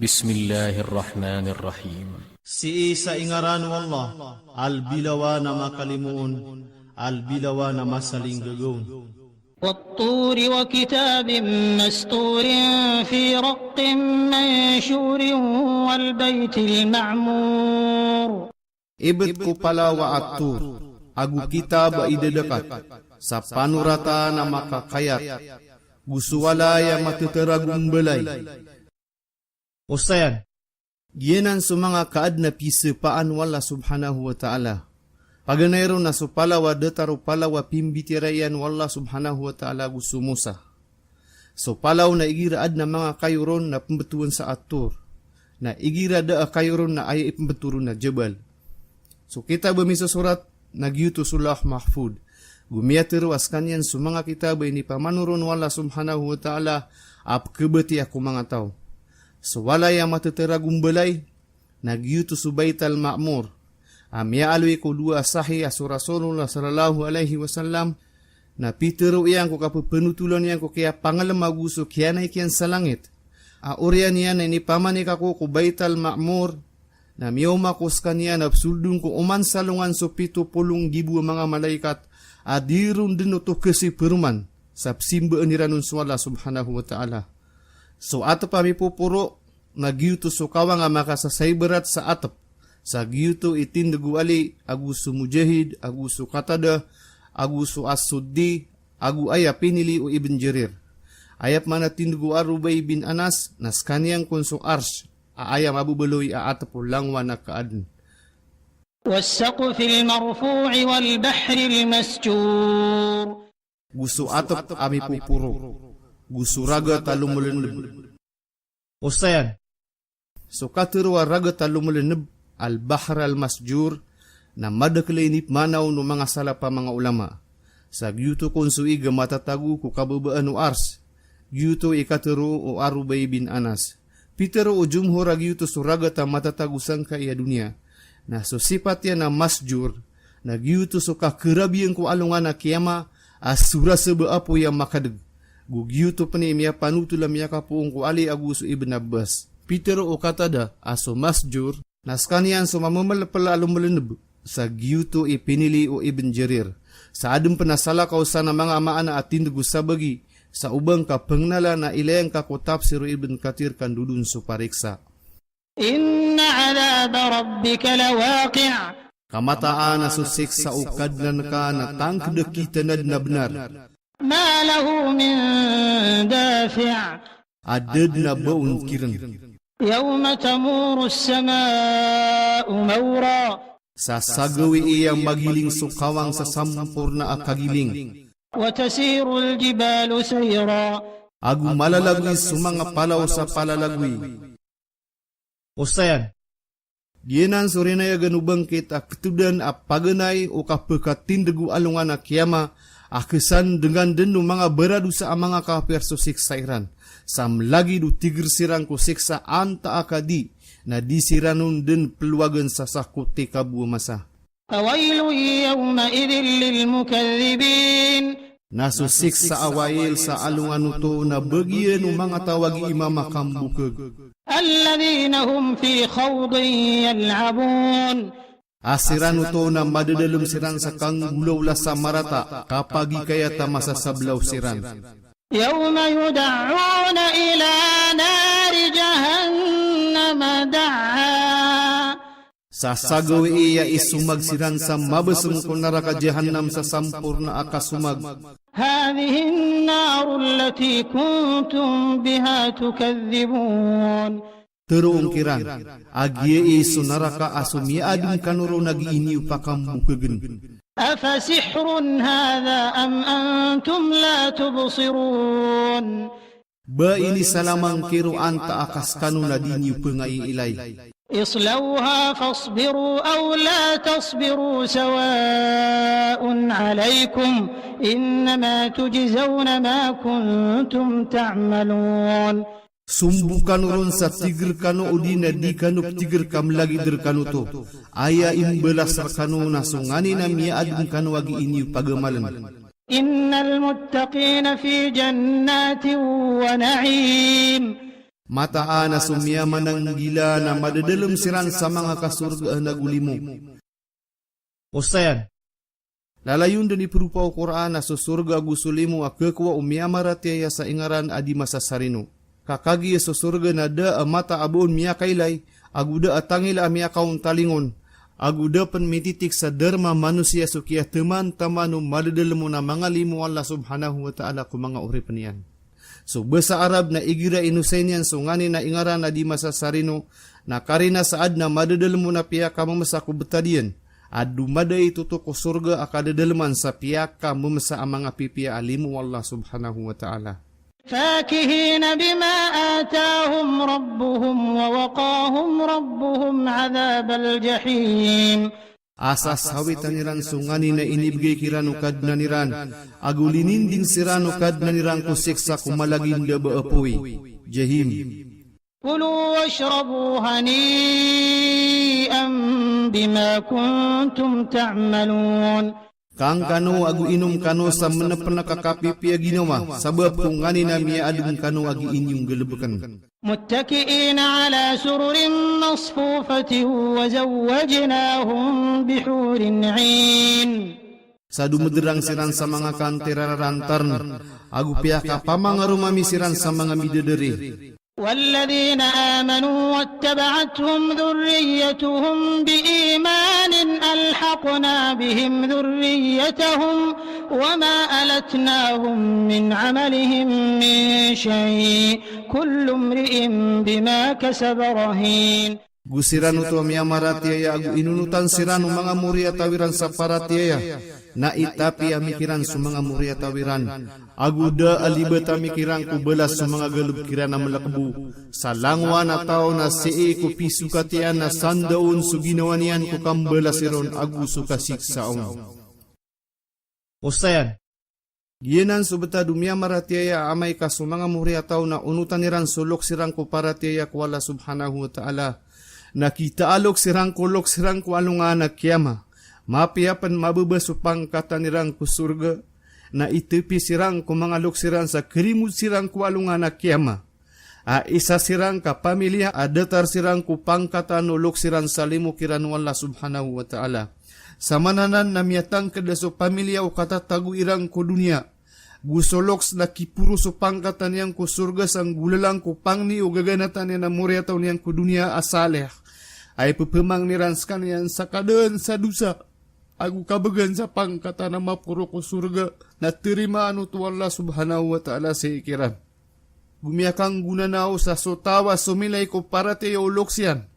Bismillahirrahmanirrahim. Si sa ingaran Allah, albilawa na makalimuon, albilawa na masaling gagawin. والطور وكتاب مستور في رق منشور والبيت المعمور. Ibet ko pala wa atur, agu kitab idedekat, sa panurata na makakayat, gusuwalaya matuteragong belay. Ustayan, yenan sumanga kaad na pisepaan wala subhanahu wa ta'ala. Paganayro na supalawa detaro palawa pimbitirayan wala subhanahu wa ta'ala gusumusa. So palaw na igiraad na mga kayuron na pembetuan sa atur, na igira da kayuron na ay pembeturon na jebal. So kita bemisa surat nagyuto sulah mahfud. Gumiyatir waskanyan sumanga kitab ini pamanurun wala subhanahu wa ta'ala ap kebeti aku mga tao. So wala yang matuteragong belay, nagyuto subaital ma'mur. Amya alwi ko dua sahih asu Rasulullah sallallahu alaihi wasallam na pitero yang ko kapepenutulan yang ko kaya pangalamaguso kaya na ikian sa langit. Aurian yan na inipaman ko baital ma'mur na miyoma kuskan yan absuldun ko uman salungan so 70,000 mga malaikat adirun din ito kasi peruman sa simba niranun swalla subhanahu wa ta'ala. So ato pa mi pupuro nagyuto so kawa nga makasasay berat sa atap. Sa giyuto itindagu ali, aguso mujahid, aguso katada, aguso asuddi, agu aya pinili o ibn Jarir. Ayap mana tindagu Arubay bin Anas, nas kaniyang konso arsh, aayam abubeloy aatapo langwa na kaadn. والسقف المرفوع والبحر المسجور. Gusto atap ami pupuro, gusto raga talumulinib. Ustayan, so katirwa raga talumulinib, al-Bahr al-Masjur na madaklinip manaw no mga sala pa mga ulama. Sa gyuto konsuiga matatagu ko kababaan o ars, gyuto ikatero o Arubay bin Anas. Pitero o jumhur gyuto suragata matatagusan ka iya dunia. Na so sipat yan na masjur, na gyuto so kakerabiyan ko alungan na kiyama, asura seba apo yang makadag. Gugyuto panimya panutulam ya kapuong ko ali aguso ibn Abbas. Pitero o katada aso masjur, naskanian so mamamalepala alumalinib sa gyuto ipinili o ibn Jarir. Sa adong panasala kausa na mga amaana at tindugo sabagi sa ubang kapengnala na ilayang kakutap si ibn Kathir kandudun so pariksa. Inna adab rabbika lawaqi'. Kamataan na susik sa ukadlan ka na tangkdekitanad na benar. Ma lahu min dafi'. Adad na baun kiran. يوم تمور السماء مورا. Sa sagawi iyang magiling sukawang sa sampur na akagiling. وتسير الجبال سيرا. Agu malalagwi sumanga palaw sa palalagwi. Ustayan, dienan sorinaya ganubang kita ketudan apaganay o kapekatindagu alungan na kiyama akesan dengan denu mga beradu sa mga kafir susik sairan. Sam lagi du tigir sirang ko siksa anta akadi na disiranun din peluagan sa sakuti kabu masa. Awailu yawma idhil lil mukaththibin. Naso siksa awail sa alungan uto na bagian mga tawagi imama kambukag. Alladhina hum fi khawdin yal'abun. Asiran uto na madadalum siran sa kang gulaw sa marata kapagi kaya ta masasablaw siran. يوم يدعون إلى نار جهنم دعا. Sa sagawi iya isumagsiran sa mabasong ko naraka jahannam sa sampurna akasumag. هذه النار التي كنتم بها تكذبون. Teruong kiran, agye iso naraka asumiadin kanuro nag-iniw pakambukagan. أفسحر هذا أم أنتم لا تبصرون. Ba ini salamang kiruan ta akas kanuna diniw pangaiilay. اصلوها فاصبروا أو لا تصبروا سواء عليكم إنما تجزون ما كنتم تعملون. Sumbukan ron sa tigir kano udina di kanup tigir kam lagi dir kanu to. Aya imbelas kanu nasungani na miadin kanu wagi ini pagamalan. Innal muttaqina fi jannatin wa na'im. mataan na sumyaman ng gila na madadalam siran sa mga kasurgaan na gulimo. Ustayan, lalayon din iperupaw Quran na susurga gusulimo akakwa umiyamaratya sa ingaran adi masasarino. Kakagi susurga na da mata abon miya kailay, aguda atangil amiyakaun talingon, aguda penmititik sa derma manusia sukia teman-teman madadalamo na mga limo Allah subhanahu wa ta'ala ku mga urip niyan. So basa Arab na igira inusenyan so ngani na ingaran adi masasarino na karina saad na madadalamo na piyaka mamasa ku betadian. Adu maday tuto ko surga akadadalman sa piyaka mamasa ang mga pipiya alimu Allah subhanahu wa ta'ala. فاكهين بما آتاهم ربهم ووقاهم ربهم عذاب الجحيم. Asas hawitan niran sungani na inibigay kirano kad na niran, agulinin din sirano kad na niran kusiksa kumalaging daba apoy, jahim. كلوا واشربوا هنيئا بما كنتم تعملون. Kang kano agu inom kano sa manapana kakapipiya ginawa, sabab kung ngani na miya adung kano agi inyong galabakan. متكئين على سرر مصفوفة وزوجناهم بحور عين. Sa dumadrang siran sa mga kantirararantarn, agu piyaka pamangarumami siran sa mga midadari. والذين آمنوا واتبعتهم ذريتهم بإيمان ألحقنا بهم ذريتهم وما ألتناهم من عملهم من شيء كل امرئ بما كسب رهين. Gusiran uto miyamaratiya agu inunutan siran mga muriya tawiran sa paratiya na itapi amikiran sa mga muriya tawiran aguda alibata mikiran ku belas sa mga galubkiran na malakbu sa langwa na tao na see ku pisukatian na sandaon su ginawanian ku kambelas iron agu sukasiksaon. Ustayan, giyanan subata dumiyamaratiya amay ka sa mga muriya tao na unutan niran sulok sirang ku paratiya ku Allah subhanahu wa ta'ala. Nakita alok sirang kulok sirang ku alungan na kiyama. Mapiapan mababas upang kata nirang ku surga. Na itipi sirang ku mga lok sirang sa kerimut sirang ku alungan na kiyama. Isa sirang ka pamilya adatar sirang ku pangkata no lok sirang salimu kiran wala subhanahu wa ta'ala. Samananan na miyatang kadaso pamilya o katatagu irang ku dunia. Gusoloks na kipuro so pangkatan niyang ku surga sang gulalang ku pangni o gaganatan niya na murya taon niyang ku dunia asaleh. Ay pupemang nirans kanian sa kadaan sa dusa. Agu kabagan sa pangkata na mapuro ko surga na terima anu tu Allah subhanahu wa ta'ala sa ikiran. Gumiyakang gunanaw sa sotawa sumilay ko para tayo uloksyan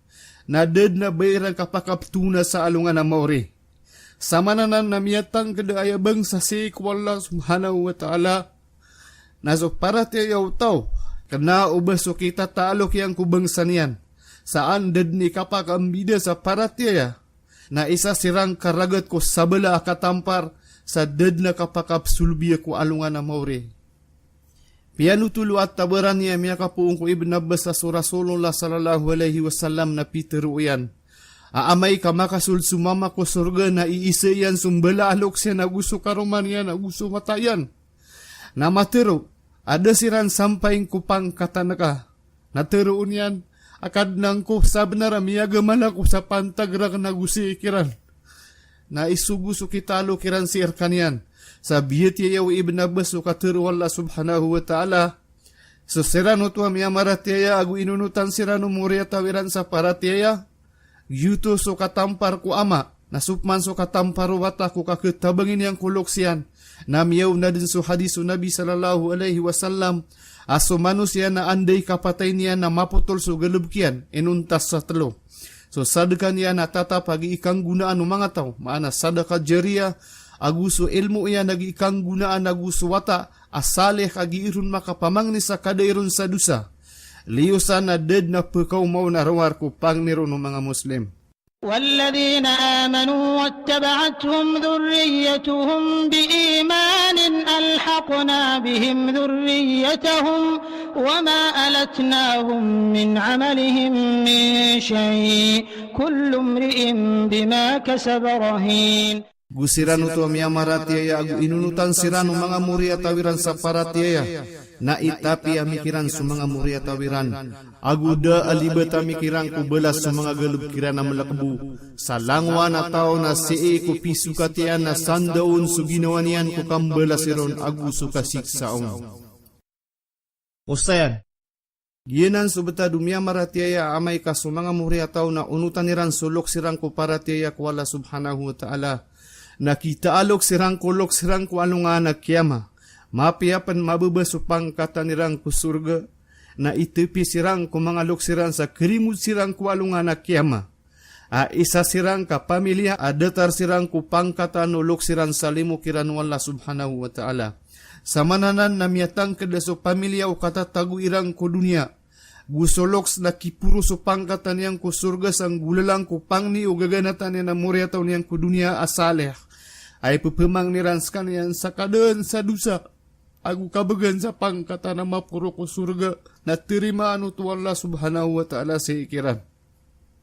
na ded na bayrang kapakaptuna sa alungan na maori. Samananan na miyatang kadaayabang sa sik Allah subhanahu wa ta'ala na so para tayo tao kana ubaso kita taalok yang kubang sanian. Saan ded ni kapakambida sa paratya na isa sirang karagat ko sabala katampar sa ded na kapakapsulbiya ko alungan na mauri. Pianutulu at tabaran niya miya kapuong ko Ibn Abbas sa Rasulullah sallallahu alaihi wasallam na Peter uyan. Aamay ka makasul sumama ko surga na iisa yan sumbala alok siya na gusto karuman yan na gusto matayan. Na matero, ada siran sampay kupang katanaka. Nateroon yan. Akad nang ko sabnara miyagaman ako sa pantagrag na gusikiran. Na isuguso kitalo kiran si Erkanian. Sa biyat yayaw Ibn Abbas o katiru Allah subhanahu wa ta'ala. So sirano tuwa miyamaratiyaya agu inunutan sirano muriya tawiran sa paratiyaya. Yuto so katampar ko ama. Nasupman so katampar wata ko kakitabangin yang kuloksiyan. Na miyaw na din so hadiso Nabi sallallahu alaihi wasallam. Aso manusia na anday kapatay niya na maputol so galubkian inuntas sa telo. So sadaka niya na tatap agi ikang gunaan ng mga tao. Maana sadaka jariya aguso ilmu iya nagi ikang gunaan aguso wata asaleh agi irun makapamangni sa kadairun sa dusa. Liusan na ded na pekaw mau narawar ko pangniro ng mga Muslim. والذين آمنوا واتبعتهم ذريتهم بإيمان ألحقنا بهم ذريتهم وما ألتناهم من عملهم من شيء كل امرئ بما كسب رهين. Gusiran uto miyamaratiya agu inunutan sirano mga muriya tawiran sa paratiya. na itapi amikiran sa mga murya tawiran. Aguda alibet amikiran ko belas sa mga galubkiran na malakbu. Sa langwa na tao na see ko pisukatian na sandaon so ginawanian ko kambelas iron agu suka siksaon. Ustayan, giyanan subeta dumia maratiaya amay ka sa mga murya tao na unutan niran sulok sirang ko paratiaya ko Allah subhanahu wa ta'ala. Nakita alok sirang kulok sirang ko alungan na kiyama. Mapiapan mababasupang kata nirang ko surga. Na itipi sirang ko mga lok sirang sa kerimut sirang ko alungan na kiyama. Isa sirang ka pamilya adatar sirang ko pangkata no lok sirang salimu kiran Allah subhanahu wa ta'ala. Sa mananan na miyatang kadasok pamilya o katatago irang ko dunia. Gusoloks na kipuro so pangkatan niyang ko surga sang gulalang ko pangni o gaganatan niya na murya taon niyang ko dunia asaleh. Ay pupemang nirans kaniyan sa kadaan sa dusa. Agu kabagan sa pangkatan na mapuro ko surga na terima anu tu Allah subhanahu wa ta'ala sa ikiran.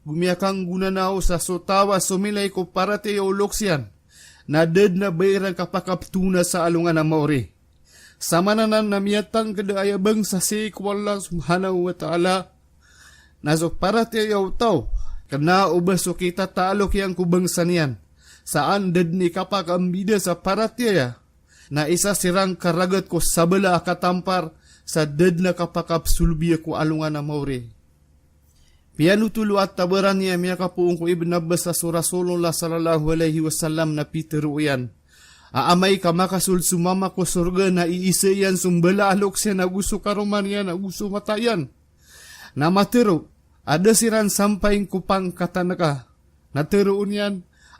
Gumiyakang gunanaw sa sotawa sumilay ko parate o loksyan. Na ded na bayrang kapakaptuna sa alungan na maori. Sa mananan na miyatang kadaayabang sa sik wala subhanahu wa ta'ala. Naso parati ayaw tao. Kana ubaso kita talo kiyang kubang sanian. Saan dad ni kapakambida sa parati aya. Na isa sirang karagat ko sabala akatampar sa dad na kapakapsulbiya ko alungan na mauri. Pianutulu at tabaran niya miya kapuong ko Ibn Abbas sa Rasulullah sallallahu alaihi wasallam na Peter uyan. Aamay ka makasul sumama ko surga na iisa yan sumbala alok siya na gusto karuman yan na gusto matayan. Na matero, ada siran sampay kupang katanaka. Nateroon yan,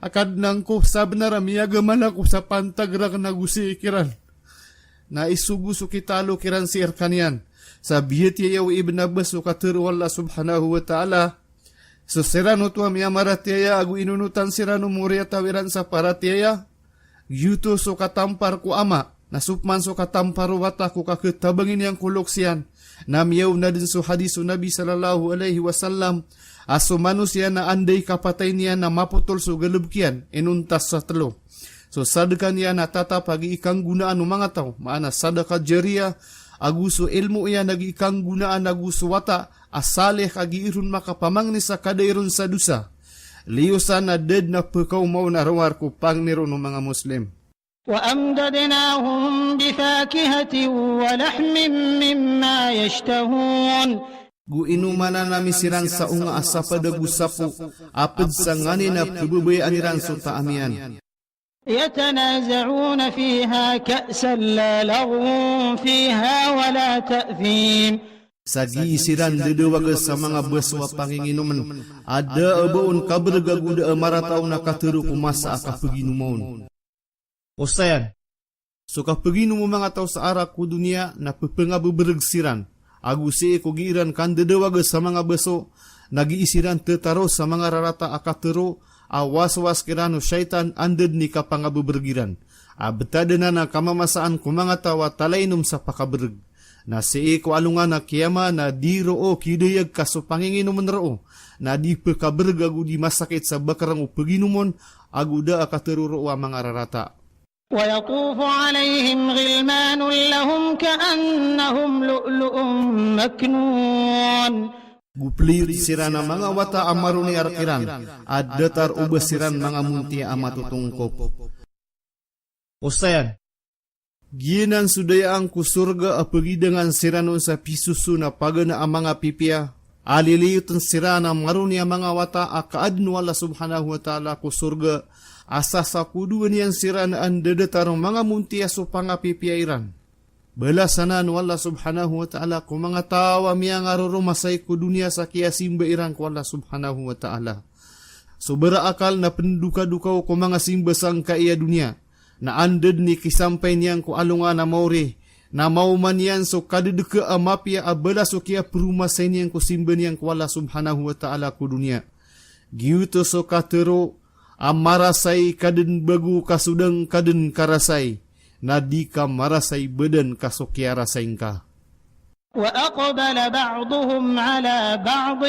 akad nang ko sabnara miyagaman ako sa pantagrak na gusto ikiran. Na isuguso kitalo kiran si Irkan yan. Sa biyat yayaw Ibn Abbas o katero Allah subhanahu wa ta'ala. So sirano tuwa miya maratiaya agu inunutan sirano muriya tawiran sa paratiaya. Yuto so katampar ko ama, nasupman so katampar wata ko kaketabangin yang kuloksian. Namiyaw na din so hadiso Nabi sallallahu alaihi wasallam. Aso manusia na anday kapatay niya na maputol so galubkian, inuntas sa telo. So sadaka niya na tata pagi ikang gunaan ng mga tao, maana sadaka jariya, aguso ilmu iya nagi ikang gunaan aguso wata, asaleh kagi irun makapamangni sa kadairun sa dusa. Liusan na dead na pekaw mau narawar ko pang niro ng mga Muslim. وأمددناهم بفاكهة ولحم مما يشتهون. Gu inumana nami siran sa unga asapa dagusapo, apad sa ngani na pububayan niran so taamian. يتنازعون فيها كأسا لا لغو فيها ولا تأثيم. Sagi siran dedewaga sa mga beswa panginginuman. Ada abaon kabergaguda maratau na katero kumasa akapaginumaon. Ustayan, so kapaginumo mga tao sa arak ko dunia na papangababerag siran. Agusi ko giiran kan dedewaga sa mga beso. Nagiisiran tetaro sa mga rarata akatero. Awas-was kirano syaitan andad ni kapangababergiran. Betada na kamamasaan ko mga tawa talainum sa pakaberag. Na si ko alungan na kiyama na di roo kidayag kaso panginginuman roo na di pekaberg agu di masakit sa bakarang upaginumon agu da akateruro ang mga rarata. ويطوف عليهم غلمان لهم كأنهم لؤلؤ مكنون. Guplir siran ang mga wata amaro ni arkiran at datar ubasiran mga munti amatutungkop. Ustayan, giyanan sudayaan ku surga apagi dengan siranon sa pisusu na pagana ang mga pipia. Aliliyutan sirana maruni ang mga wata akaadno Allah subhanahu wa ta'ala ku surga. Asa sa kuduan yan sirana ang dadatarong mga muntiya so pangapipiyairan. Balasanan Allah subhanahu wa ta'ala ku mga tawa miyang arurumasay ku dunia sa kiyasimba iran ku Allah subhanahu wa ta'ala. So beraakal na penduka-dukaw ku mga simbasang kaiya dunia. Na andad ni kisampay niyang ko alungan na mauri, na mauman yan so kadedeka amapia abala so kia perumasay niyang ko simba niyang ko Allah subhanahu wa ta'ala ku dunia. Giuto so katero, amarasay kaden bagu kasudang kaden karasay, na di ka marasay badan kasokia rasayin ka. وأقبل بعضهم على بعض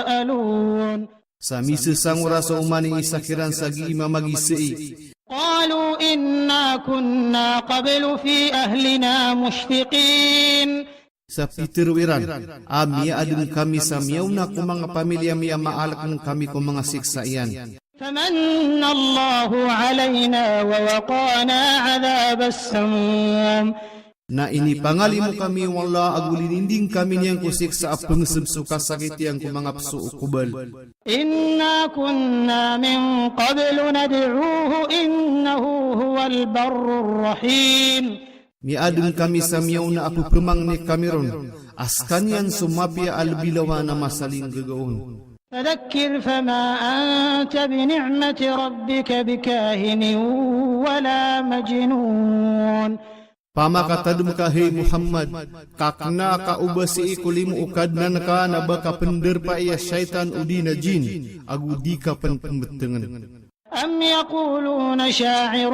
يتساءلون. Sa misesang raso umani isakiran sagi imamagisi. قالوا إنا كنا قبل في أهلنا مشفقين. Sa pitiruiran, miya adun kami sa miyaw na kung mga pamilya miya maalak ng kami kung mga siksa iyan. فمن الله علينا ووقانا عذاب السموم. Na inipangali mo kami wala agulilinding kami niyang kusik sa apang subsuka sakit yang kung mga pso ukubal. إنا كنا من قبل ندعوه إنه هو البر الرحيم. Miadun kami sa miyaw na apupumang ni kamiron, askanyan sumapya albilawa na masaling gagaon. فذكر فما أنت بنعمة ربك بكاهن ولا مجنون. Pamakatadum ka hey Muhammad, kakna ka uba si ikulim ukadnan ka na baka pender pa iya syaitan udi na jin, agudi ka panpembetengan. أم يقولون شاعر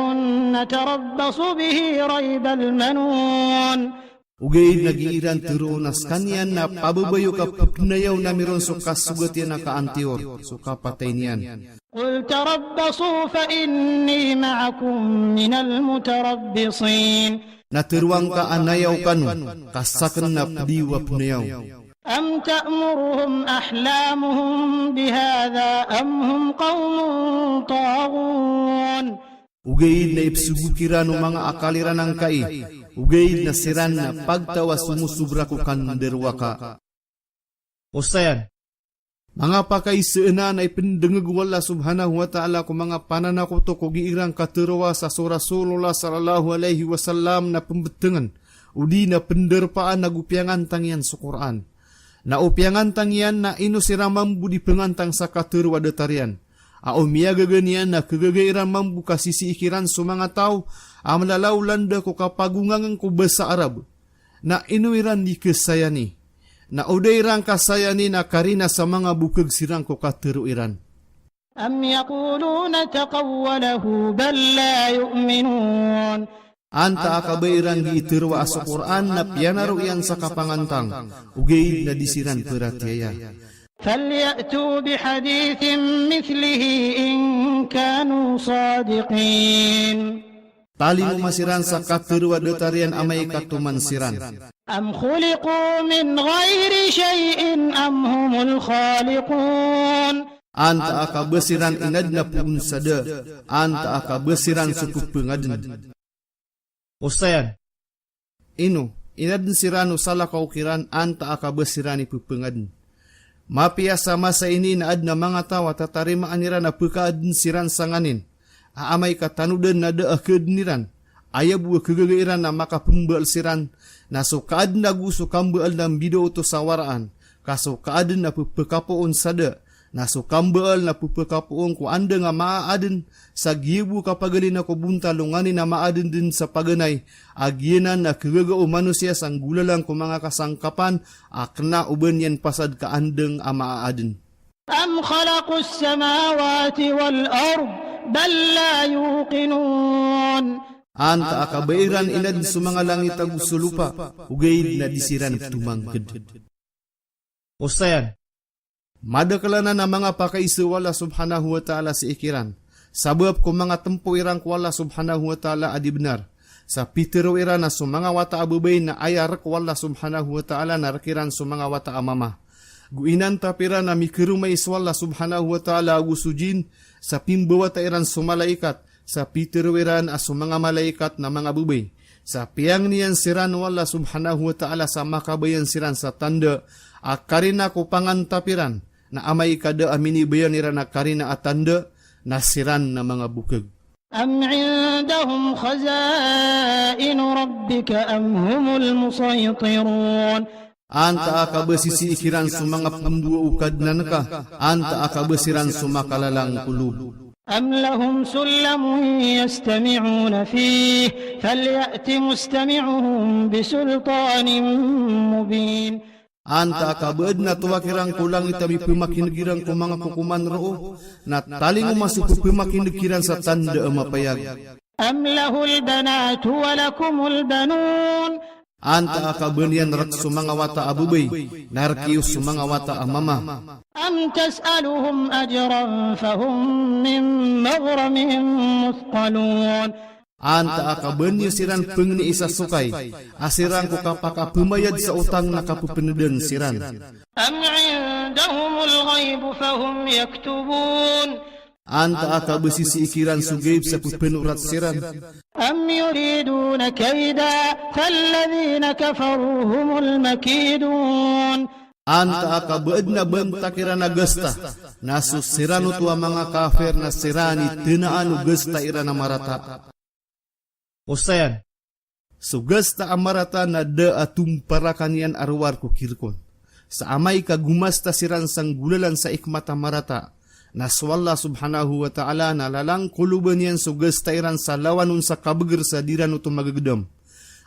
نتربص به ريب المنون. Ugay nagiiran tirunas kanyan na pababayo ka pagnayaw na miron so kasugat yan na kaantior, so kapatay niyan. قل تربصوا فإني معكم من المتربصين. Natiruang ka anayaw kanon, kasakan na padiwa pnayaw. أم تأمرهم أحلامهم بهذا أم هم قوم طاغون. Ugay na ipsubukiran ng mga akaliran ng kai, ugay na siran na pagtawa sumusubra ko kanderwa ka. Usayan, mga pakaisaanan ay pendengag wala subhanahu wa ta'ala kung mga pananakoto ko giirang katerawa sa Rasulullah sallallahu alaihi wasallam na pembetengan, udi na penderpaan nagupyangan tangyan sa Quran. Na upyangan tangyan na inusiramam budi pengantang sa katerwa detarian. Miya gaganian na kagagairan mambu kasisi ikiran sa mga tao, malalaw landa ko kapagungangan ko basa Arab. Na inuiran di kasayani. Na udairang kasayani na karina sa mga bukag sirang ko kateruiran. أم يقولون تقوله بل لا يؤمنون. Anta akabayran di itirwa sa Quran na piyanaro yan sa kapangantang, ugay na disiran peratiaya. فليأتوا بحديث مثله إن كانوا صادقين. Tali mo masiran sa katirwa detarian amay katumansiran. أم خلقوا من غير شيء أم هم الخالقون. Anta akabasiran inad na puunsada, anta akabasiran sukupengaden. Usayan, inad sirano sala kaukiran, anta akabasiran ipupengaden. Mapia sama sa ini na ad na mga tawa tatarimaan nira na pagkaadin siran sanganin. Aamay katanudan na daakad niran. Ayabu kagagairan na makapumbaal siran. Naso kaad na gusto kambaal ng bido to sawaraan. Kaso kaad na pupakapoon sada. Naso kambaal na pupakapoon ko anda nga maaadin. Sa gibu kapagalin ako bunta lunganin na maadin din sa paganay. Agyenan na kagagao manusia sang gulalang ko mga kasangkapan. Akna uban yan pasad kaandeng amaadin. أم خلقوا السماوات والأرض بل لا يوقنون. Anta akabairan inad sa mga langit agusulupa, ugay na disiran tumangkad. Usayan, madakalanan na mga pakaisawala subhanahu wa ta'ala sa ikiran, sabab kung mga tempo irang wala subhanahu wa ta'ala adibnar, sa pitiro iran na sa mga wata abubay na ayarak wala subhanahu wa ta'ala narakiran sa mga wata amama. Guinan tapira na mikirumay iswala subhanahu wa ta'ala agusujin, sa pimbawa iran sa malaikat, sa pitiruwiran as mga malaikat na mga bubay. Sa piyang niyan siran wala subhanahu wa ta'ala sa makabayan siran sa tanda, akarina ko pangantapiran, na amay kada amini bayan nira na karina at tanda, na siran na mga bukag. أم عندهم خزائن ربك أم هم المسيطرون. Anta akabasisi ikiran sa mga pamdua ukad na naka, anta akabasiran sa makalalang kulub. أم لهم سلم يستمعون فيه فليأت مستمعهم بسلطان مبين. Anta akabad na tuwakirang kulang itabi pumakinagirang kung mga kukuman roo, na taling umasuk pumakinagkiran sa tanda mapayag. أم له البنات ولكم البنون. Anta akabanian rak sa mga wata abubay, narkius sa mga wata amama. أم تسألهم أجرا فهم من مغرم مثقلون. Anta akabanyo siran pengni isa sukay, asirang ko kapaka pumayad sa utang nakapupenedan siran. أم عندهم الغيب فهم يكتبون Anta akabesisi ikiran sugib sa pupenurat siran. أم يريدون كيدا فالذين كفروا هم المكيدون Anta akabaad na bentakiran na gasta, nasus sirano tuwa mga kafir na sirani tinaan gasta ira na marata. Ustayan, so gasta amarata na da atumparakan yan arwar ko kirkon. Sa amay kagumasta siran sang gulalan sa ikmata marata, naswalla subhanahu wa ta'ala na lalang kuluban yan so gasta iran sa lawanun sa kabagir sa diran ito magagdam.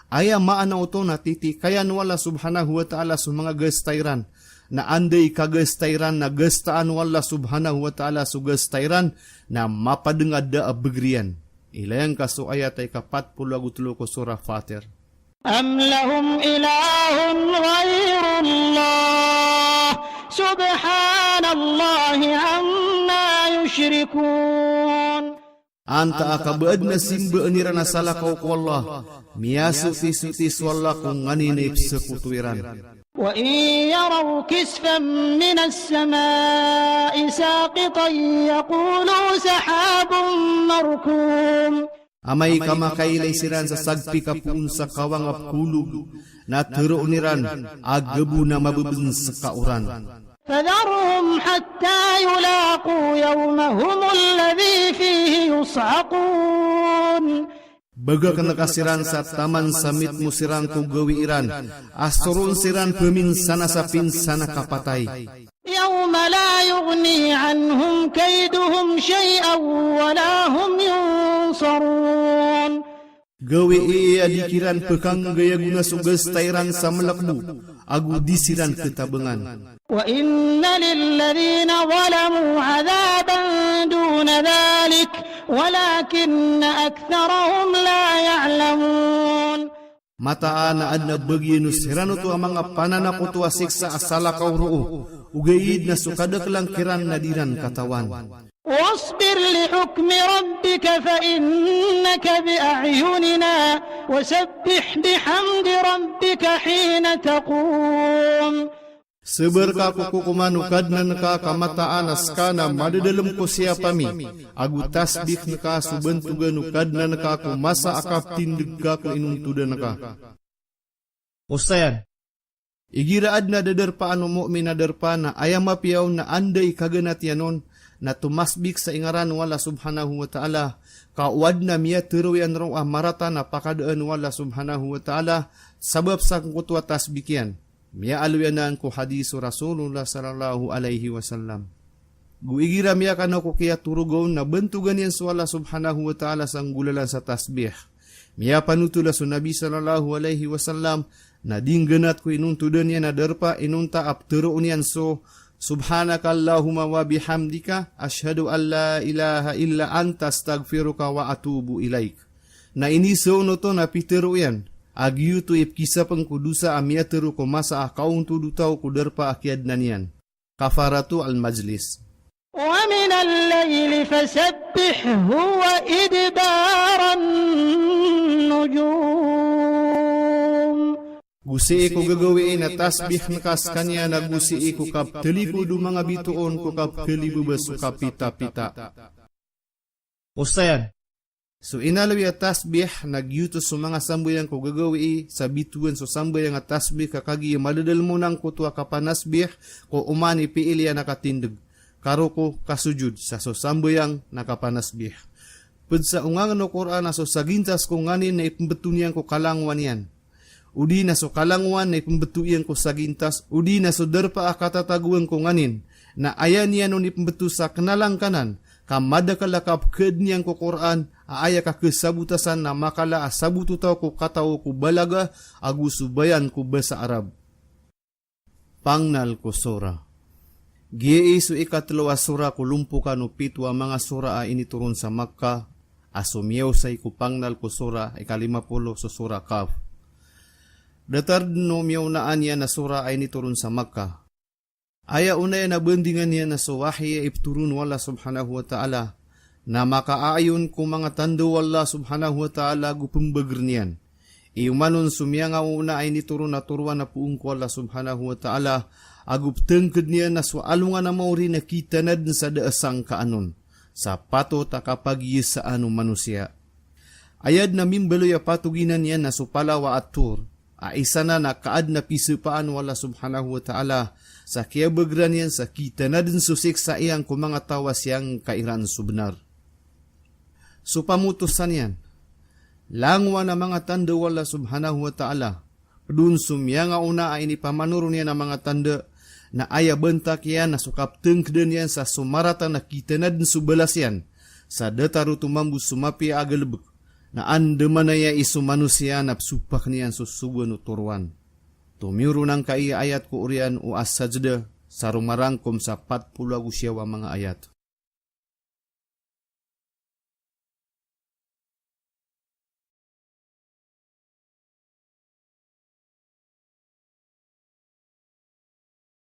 Aya maana ito natiti kaya wala subhanahu wa ta'ala sa mga gastairan na anday kagastairan na gastaan wala subhanahu wa ta'ala sa gastairan na mapadengad da abagriyan. Ilayang kaso ayat ay 43 ko surah Fatir. أم لهم إله غير الله سبحان الله عما يشركون Anta akabaad na simba anira na salakaw ko Allah, miyaso tis wala kung nganinip sa kutuiran. وإن يروا كسفا من السماء ساقطا يقولوا سحاب مركوم Amay kamakailay siran sa sagpi kapun sa kawang apkulog, na turo niran, agabu na mabubun sa kauran. فذرهم حتى يلاقوا يومهم الذي فيه يصعقون Baga ka nakasiran sa taman samit mo siran ko gawiiran, asurun siran peminsana sa pinsana kapatay. يوم لا يغني عنهم كيدهم شيئا ولا هم ينصرون Gawi iya dikiran pekang gaya guna sugas tairan sa malakbu, agu disiran ketabengan. وإن للذين ظلموا عذابا دون ذلك ولكن أكثرهم لا يعلمون Mataan na adna bagyan sirano to ang mga pananako to asiksa asala kauroo, ugayid na sukadak lang kiran na diran katawan. واصبر لحكم ربك فإنك بأعيننا وسبح بحمد ربك حين تقوم Seber ka kukumanukad na nakakamataan aska na madadalam ko siya pami. Agu tasbih naka subentugan ukad na nakakumasa akap tindig ka kung inuntudan naka. Ustayan, igiraad na dadarpaan mo minadarpa na ayam mapiyaw na anday kaganat yanon na tumasbik sa ingaran wala subhanahu wa ta'ala. Kauwad na miya tiruyan raw amarata na pakadaan wala subhanahu wa ta'ala sabab sa kutwa tasbikyan. Miya aluyanan ko hadiso Rasulullah sallallahu alaihi wasallam. Guigira miya kano ko kaya turugaw na bentugan yan sa Allah subhanahu wa ta'ala sang gulalan sa tasbih. Miya panutula sa Nabi sallallahu alaihi wasallam na dingganat ko inuntudan yan na darpa inunta apturoon yan so subhanaka Allahumma wa bihamdika ashhadu an la ilaha illa anta astaghfiruka wa atubu ilaik. Na iniso no to na pitero yan. Agyu to ipkisa pang kudusa amiyatero ko masa akaun tudutaw kudarpa akyad na niyan. Kafaratu al-majlis. ومن الليل فسبحه وإدبار النجوم Gusi ko gagawin na tasbih nakas kanya na gusi ko kap telipo do mga bituon ko kap kalibubas ko kapita-pita. Ustayan. So inalawi at tasbih nagyuto sa mga sambayang ko gagawi sa bituan so sambayang at tasbih kakagi madadal mo nang kutwa kapanasbih ko umani piili nakatindig. Karo ko kasujud sa so sambayang nakapanasbih. Pud sa ungangan no Quran na so sagintas ko nganin na ipembetunian ko kalangwan yan. Udi na so kalangwan na ipembetuian ko sagintas, udi na so darpa akatataguan ko nganin na ayan yan no ipembetu sa kenalang kanan. Kamada kalakap ked niyang ko Quran, aaya ka kesabutasan na makala asabututaw ko kataw ko balaga, agusubayan ko basa Arab. Pangnal ko sura. Giye su ikatlawa sura ko lumpukan no pitwa mga sura a initurun sa Makkah, asumiyaw sa ko pangnal ko sura, 50 so sura Kaf. Datar no miyaw naan niya na sura ay initurun sa Makkah. Aya unay na bendingan niya na so wahya ipturun wala subhanahu wa ta'ala na makaayon kung mga tando Allah subhanahu wa ta'ala gu pembegernian. Iumanon sumia nga una ay nituro na turuan na puong ko Allah subhanahu wa ta'ala agup tengked niya na swaalungan na mauri na kita na din sa daasang kaanon sa pato takapagi sa anong manusia. Ayad na mimbalo ya patuginan niya na supala wa atur, aisa na kaad na pisupaan wala subhanahu wa ta'ala sa kiabagran yan sa kita na din susik sa iyang kumanga tawas yang kairan subnar. So pamutusan yan, langwa na mga tanda wala subhanahu wa ta'ala, padun sumya nga una ay nipamanuro niya na mga tanda na aya bentak yan na sukap tengkden yan sa sumarata na kita na din subalas yan sa dataru tumambus sumapi agalbek na andaman na ya isu manusia na supak niyan susubuan uturuan. Tumiuro ng kaya ayat ko urian o as sajda sa rumarangkom sa 40 wa mga ayat.